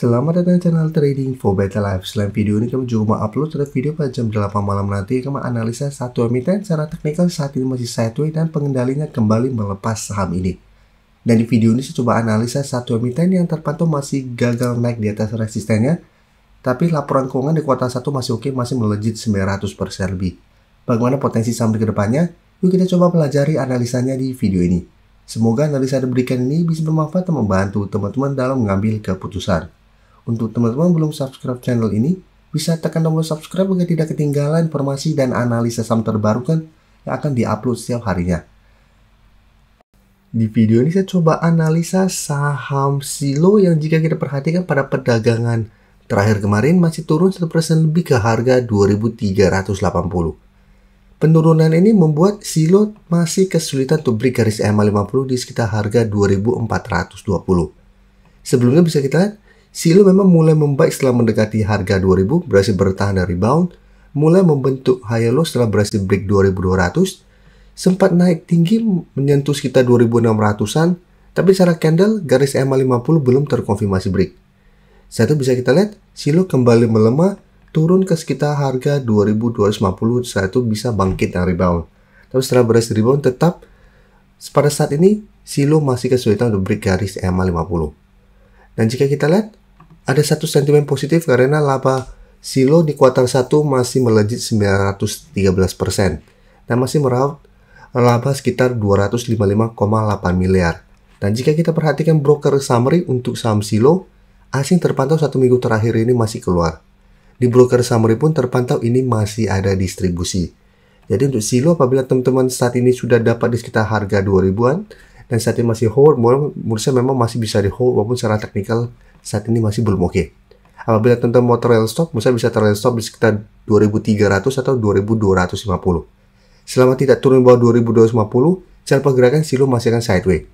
Selamat datang di channel Trading for Better Life. Selain video ini, kami juga mau upload video pada jam 8 malam nanti. Kami analisa satu emiten secara teknikal saat ini masih sideways dan pengendalinya kembali melepas saham ini. Dan di video ini saya coba analisa satu emiten yang terpantau masih gagal naik di atas resistennya. Tapi laporan keuangan di kuartal 1 masih oke, masih melejit 900% lebih. Bagaimana potensi saham di kedepannya? Yuk kita coba pelajari analisanya di video ini. Semoga analisa yang diberikan ini bisa bermanfaat dan membantu teman-teman dalam mengambil keputusan. Untuk teman-teman belum subscribe channel ini, bisa tekan tombol subscribe agar tidak ketinggalan informasi dan analisa saham terbaru yang akan diupload setiap harinya. Di video ini saya coba analisa saham Silo yang jika kita perhatikan pada perdagangan terakhir kemarin masih turun 1% lebih ke harga 2.380. Penurunan ini membuat Silo masih kesulitan untuk break garis EMA 50 di sekitar harga 2.420. Sebelumnya bisa kita lihat, Silo memang mulai membaik setelah mendekati harga 2000, berhasil bertahan dan rebound, mulai membentuk high low setelah berhasil break 2200, sempat naik tinggi menyentuh sekitar 2600-an, tapi secara candle garis EMA 50 belum terkonfirmasi break. Setelah itu bisa kita lihat, Silo kembali melemah, turun ke sekitar harga 2250, setelah itu bisa bangkit dan rebound. Tapi setelah berhasil rebound, tetap pada saat ini Silo masih kesulitan untuk break garis EMA 50. Dan jika kita lihat, ada satu sentimen positif karena laba Silo di kuartal 1 masih melejit 913% dan masih meraup laba sekitar 255,8 miliar. Dan jika kita perhatikan broker summary untuk saham Silo, asing terpantau satu minggu terakhir ini masih keluar. Di broker summary pun terpantau ini masih ada distribusi. Jadi untuk Silo apabila teman-teman saat ini sudah dapat di sekitar harga 2000-an dan saat ini masih hold, menurut saya memang masih bisa di hold walaupun secara teknikal saat ini masih belum oke. Apabila teman-teman mau trail stop, misalnya bisa trail stop di sekitar 2300 atau 2250. Selama tidak turun bawah 2250, cara pergerakan Silo masih akan sideways.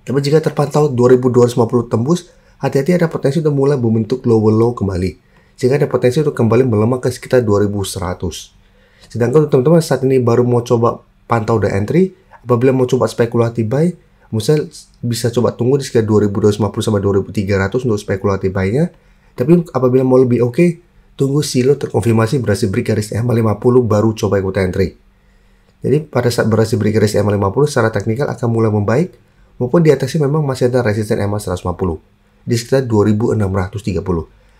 Tapi jika terpantau 2250 tembus, hati-hati ada potensi untuk mulai membentuk lower low kembali. Sehingga ada potensi untuk kembali melemah ke sekitar 2100. Sedangkan teman-teman saat ini baru mau coba pantau the entry, apabila mau coba spekulatif buy, misalnya bisa coba tunggu di sekitar 2250 sampai 2300 untuk spekulatif buy-nya. Tapi apabila mau lebih oke, tunggu Silo terkonfirmasi berhasil break garis EMA 50 baru coba ikut entry. Jadi pada saat berhasil break garis EMA 50 secara teknikal akan mulai membaik, maupun di atasnya memang masih ada resisten EMA 150 di sekitar 2630.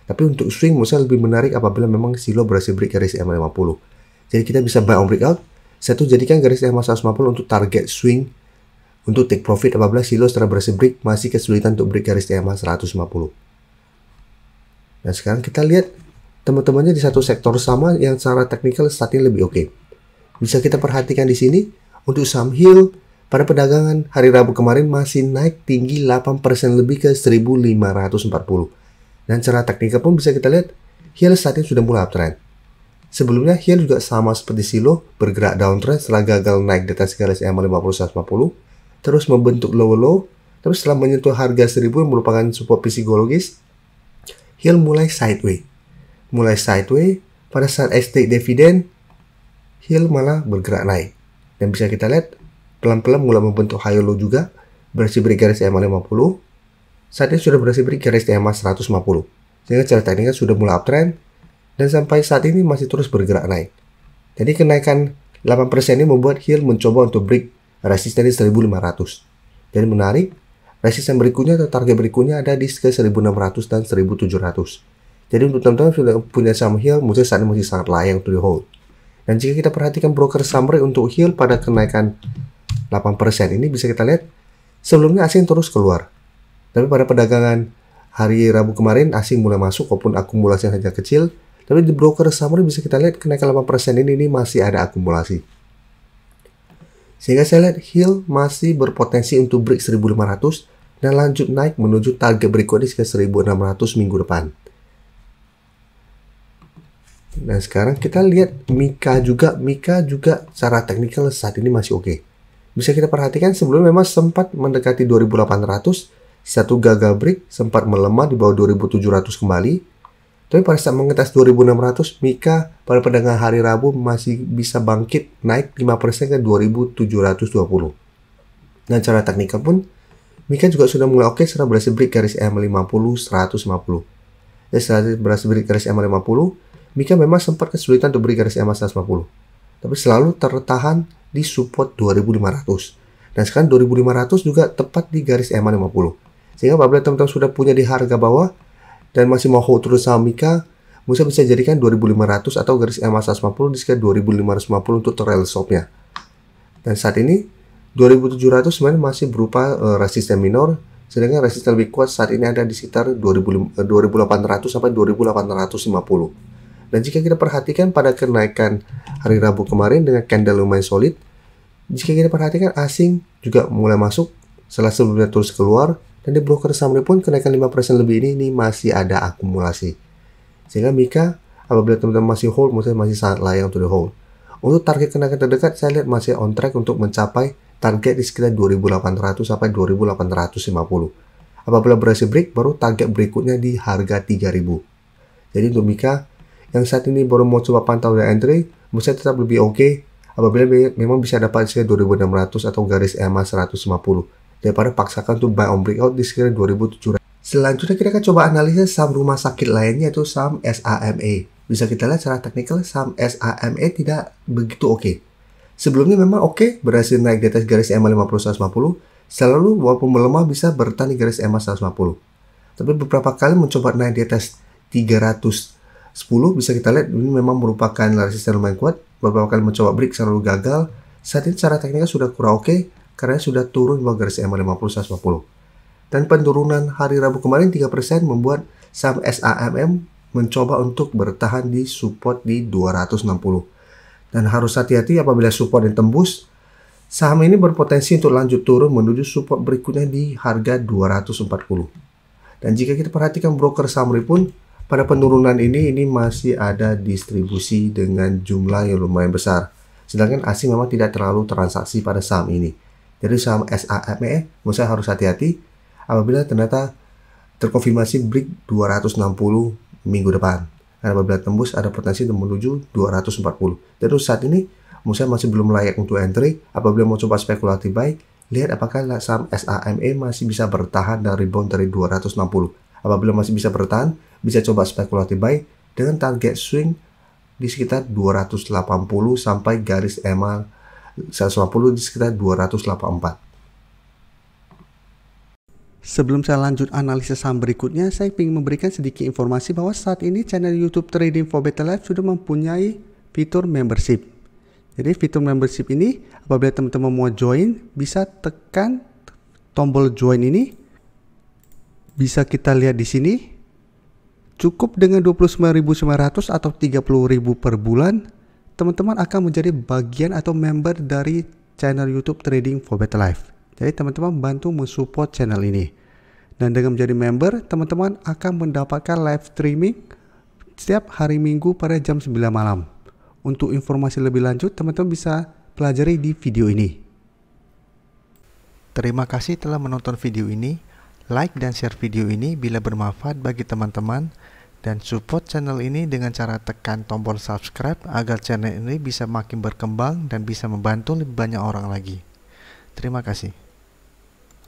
Tapi untuk swing misalnya lebih menarik apabila memang Silo berhasil break garis EMA 50. Jadi kita bisa buy on breakout. Satu, jadikan garis EMA 150 untuk target swing untuk take profit apabila Silo setelah berhasil break masih kesulitan untuk break garis EMA 150. Nah sekarang kita lihat teman-temannya di satu sektor sama yang secara teknikal saat ini lebih oke. Bisa kita perhatikan di sini untuk saham Hill pada perdagangan hari Rabu kemarin masih naik tinggi 8% lebih ke 1540. Dan secara teknikal pun bisa kita lihat Hill saat ini sudah mulai uptrend. Sebelumnya Hill juga sama seperti Silo bergerak downtrend setelah gagal naik di atas garis EMA 50 150, terus membentuk lower low, tapi setelah menyentuh harga 1000 yang merupakan support psikologis, Hill mulai sideways. Pada saat exit dividend, Hill malah bergerak naik. Dan bisa kita lihat pelan-pelan mulai membentuk high low juga, berhasil break garis EMA 50. Saat ini sudah berhasil break garis EMA 150. Sehingga secara teknikal sudah mulai uptrend dan sampai saat ini masih terus bergerak naik. Jadi kenaikan 8% ini membuat Hill mencoba untuk break resisten di 1500. Jadi menarik, resisten berikutnya atau target berikutnya ada di sekitar 1600 dan 1700. Jadi untuk teman-teman sudah punya saham Hill, menurut saya saat ini masih sangat layak untuk di hold. Dan jika kita perhatikan broker summary untuk Hill pada kenaikan 8% ini bisa kita lihat sebelumnya asing terus keluar. Tapi pada perdagangan hari Rabu kemarin asing mulai masuk walaupun akumulasi yang hanya kecil. Tapi di broker summary bisa kita lihat kenaikan 8% ini masih ada akumulasi. Sehingga saya lihat Hill masih berpotensi untuk break 1500 dan lanjut naik menuju target berikutnya sekitar 1600 minggu depan. Nah sekarang kita lihat Mika juga secara teknikal saat ini masih oke. Bisa kita perhatikan sebelumnya memang sempat mendekati 2800, satu gagal break, sempat melemah di bawah 2700 kembali. Tapi pada saat mengetas 2600, Mika pada perdagangan hari Rabu masih bisa bangkit naik 5% ke 2720. Dan cara teknikal pun Mika juga sudah mulai oke setelah berhasil break garis EMA 50 150. Ya, setelah berhasil break garis EMA 50, Mika memang sempat kesulitan untuk break garis EMA 150. Tapi selalu tertahan di support 2500. Dan sekarang 2500 juga tepat di garis EMA 50. Sehingga apabila teman-teman sudah punya di harga bawah dan masih mau hold terus saham Mika, Musa bisa jadikan 2500 atau garis EMA 150 di sekitar 2550 untuk trail stop-nya. Dan saat ini 2700 sebenarnya masih berupa resisten minor, sedangkan resisten lebih kuat saat ini ada di sekitar 2800 sampai 2850. Dan jika kita perhatikan pada kenaikan hari Rabu kemarin dengan candle lumayan solid, jika kita perhatikan asing juga mulai masuk setelah sebelumnya terus keluar, dan di broker saham pun kenaikan 5% lebih ini masih ada akumulasi. Sehingga Mika apabila teman-teman masih hold, masih sangat layak untuk di hold. Untuk target kenaikan terdekat saya lihat masih on track untuk mencapai target di sekitar 2800 sampai 2850. Apabila berhasil break, baru target berikutnya di harga 3000. Jadi untuk Mika yang saat ini baru mau coba pantau dan entry, menurut saya tetap lebih oke apabila memang bisa dapat sekitar 2600 atau garis EMA 150 daripada paksakan untuk buy on breakout di sekitar 2700. Selanjutnya kita akan coba analisis saham rumah sakit lainnya, yaitu saham SAME. Bisa kita lihat secara teknikal saham SAME tidak begitu oke. Sebelumnya memang oke, berhasil naik di atas garis EMA 50 150, selalu walaupun melemah bisa bertahan di garis EMA 150. Tapi beberapa kali mencoba naik di atas 310, bisa kita lihat ini memang merupakan resisten lumayan kuat. Beberapa kali mencoba break selalu gagal. Saat ini secara teknikal sudah kurang oke karena sudah turun di bawah garis EMA 50 150. Dan penurunan hari Rabu kemarin 3% membuat saham SAMM mencoba untuk bertahan di support di 260. Dan harus hati-hati apabila support yang tembus, saham ini berpotensi untuk lanjut turun menuju support berikutnya di harga 240. Dan jika kita perhatikan broker saham pun pada penurunan ini masih ada distribusi dengan jumlah yang lumayan besar. Sedangkan asing memang tidak terlalu transaksi pada saham ini. Jadi saham SAME menurut saya harus hati-hati apabila ternyata terkonfirmasi break 260 minggu depan. Karena apabila tembus ada potensi untuk menuju 240. Dan saat ini menurut saya masih belum layak untuk entry. Apabila mau coba spekulatif buy, lihat apakah saham SAME masih bisa bertahan dan rebound dari 260. Apabila masih bisa bertahan, bisa coba spekulatif buy dengan target swing di sekitar 280 sampai garis EMA 150 di sekitar 284. Sebelum saya lanjut analisis saham berikutnya, saya ingin memberikan sedikit informasi bahwa saat ini channel YouTube Trading for Better Life sudah mempunyai fitur membership. Jadi fitur membership ini apabila teman-teman mau join, bisa tekan tombol join ini. Bisa kita lihat di sini. Cukup dengan 29.900 atau 30.000 per bulan, teman-teman akan menjadi bagian atau member dari channel YouTube Trading for Better Life. Jadi teman-teman bantu mensupport channel ini. Dan dengan menjadi member, teman-teman akan mendapatkan live streaming setiap hari Minggu pada jam 9 malam. Untuk informasi lebih lanjut, teman-teman bisa pelajari di video ini. Terima kasih telah menonton video ini. Like dan share video ini bila bermanfaat bagi teman-teman. Dan support channel ini dengan cara tekan tombol subscribe agar channel ini bisa makin berkembang dan bisa membantu lebih banyak orang lagi. Terima kasih.